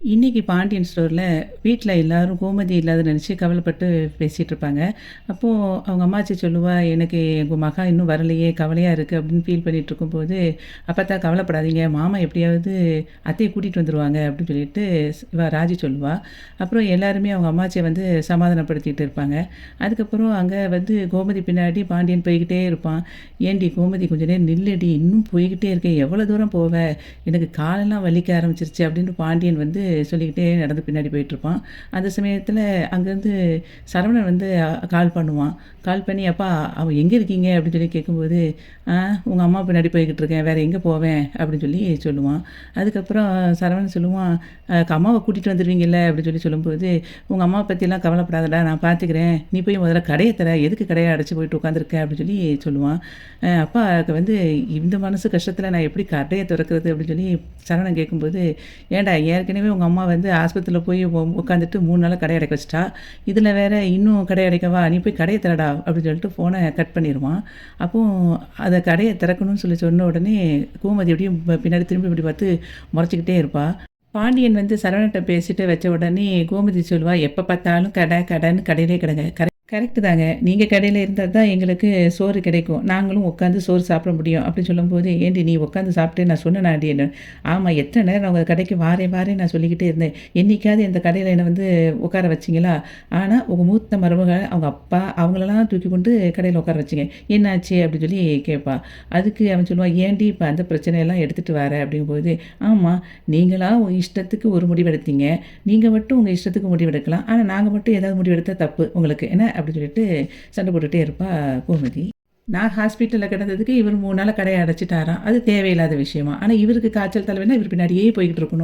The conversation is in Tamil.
இன்னைக்கு பாண்டியன் ஸ்டோர்ல வீட்ல எல்லாரும் கோமதி இல்லாத நினச்சு கவலைப்பட்டு பேசிட்டு இருப்பாங்க. அப்போ அவங்க அம்மாச்சி சொல்லுவா, "எனக்கு எங்க மகா இன்னும் வரலையே, கவலையா இருக்கு." அப்படின்னு ஃபீல் பண்ணிட்டு இருக்கும்போது, "அப்பத்தா கவலைப்படாதீங்க, மாமா எப்படியாவது அத்தைய கூட்டிட்டு வந்துருவாங்க." அப்படின்னு சொல்லிட்டு இவ ராஜி சொல்லுவா. அப்புறம் எல்லாருமே அவங்க அம்மாச்சிய வந்து சமாதானப்படுத்திட்டு இருப்பாங்க. அதுக்கப்புறம் அங்க வந்து கோமதி பின்னாடி பாண்டியன் போய்க்கிட்டே இருப்பான். "ஏன்டி கோமதி கொஞ்ச நேரம் நில்லுடி, இன்னும் போய்க்கிட்டே இருக்க, எவ்வளோ தூரம் போவ? எனக்கு காலெல்லாம் வலிக்க ஆரம்பிச்சிருச்சு." அப்படின்னு பாண்டியன் வந்து சொல்லிக்கிட்டே நடந்து பின்னாடி போயிட்டுருப்பான். அந்த சமயத்தில அங்கேருந்து சரவணன் வந்து கால் பண்ணுவான். கால் பண்ணி, "அப்பா அவன் எங்கே இருக்கீங்க?" அப்படின்னு சொல்லி கேட்கும்போது, "ஆ உங்க அம்மா பின்னாடி போய்க்கிட்டு இருக்கேன். வேற எங்கே போவேன்?" அப்படின்னு சொல்லி சொல்லுவான். அதுக்கப்புறம் சரவணன் சொல்லுவான், அம்மாவ கூட்டிட்டு வந்துருவீங்கல்ல?" அப்படின்னு சொல்லி சொல்லும்போது, "உங்க அம்மாவ பத்திலாம் கவலைப்படாதடா, நான் பார்த்துக்கிறேன். நீ போய் முதல்ல கடைய திற. எதுக்கு கடைய அடைச்சு போயிட்டு உட்காந்துருக்க?" அப்படின்னு சொல்லி சொல்லுவான். அப்பாவுக்கு வந்து இந்த மனசு கஷ்டத்தில நான் எப்படி கடைய திறக்கிறது?" அப்படின்னு சொல்லி சரவணன் கேட்கும்போது, "ஏன்டா ஏற்கனவே உங்க அம்மா வந்து ஆஸ்பத்திரியில போய் உட்காந்துட்டு 3 நாளா கடை அடைக்க வச்சுட்டா. இதில வேற இன்னும் கடை அடைக்கவா? நீ போய் கடைய திறடா" அப்படின்னு சொல்லிட்டு ஃபோன கட் பண்ணிருவான். அப்போ அத கடைய திறக்கணும்னு சொல்லி சொன்ன உடனே கோமதி எப்படியும் பின்னாடி திரும்பி இப்படி பார்த்து முறைச்சுக்கிட்டே இருப்பா. பாண்டியன் வந்து சரவணன்ட்ட பேசிட்டு வச்ச உடனே கோமதி சொல்லுவா, "எப்ப பார்த்தாலும் கடை கடைன்னு கடையிலே கிடங்க." கரெக்ட்டு தாங்க. நீங்க கடையில இருந்தா தான் எங்களுக்கு சோறு கிடைக்கும். நாங்களும் உட்காந்து சோறு சாப்பிட முடியும்." அப்படின்னு சொல்லும்போது, "ஏன்டி நீ உட்காந்து சாப்பிட்டு நான் சொன்னேனாடி?" என்ன. "ஆமா, எத்தன நேரம் நான் உங்க கடைக்கு வாரேன் வாரேன் நான் சொல்லிக்கிட்டே இருந்தேன். என்னைக்காவது இந்த கடையில என்ன வந்து உட்கார வச்சீங்களா? ஆனா உங்க மூத்த மருமக, அவங்க அப்பா அவங்களலாம் தூக்கி கொண்டு கடையில உட்கார வச்சீங்க. என்னாச்சு?" அப்படின்னு சொல்லி கேட்பா. அதுக்கு அவன் சொல்லுவான், "ஏன்டி இப்ப அந்த பிரச்சனையெல்லாம் எடுத்துட்டு வர?" அப்படிங்கும்போது, "ஆமா, நீங்களா உங்க இஷ்டத்துக்கு ஒரு முடிவெடுத்தீங்க. நீங்க மட்டும் உங்க இஷ்டத்துக்கு முடிவெடுக்கலாம். ஆனா நாங்க மட்டும் ஏதாவது முடிவெடுத்தா தப்பு உங்களுக்கு என்ன?" அப்படின்னு சொல்லிட்டு சண்டை போட்டுட்டே இருப்பா கோமதி. நான் ஹாஸ்பிட்டல்ல கிடந்ததுக்கு இவர் 3 நாளா கடைய அடைச்சுட்டாராம். அது தேவையில்லாத விஷயமா. ஆனா இவருக்கு காய்ச்சல் தலைவலின்னா இவர் பின்னாடியே போய்க்கிட்டு இருக்கணும்.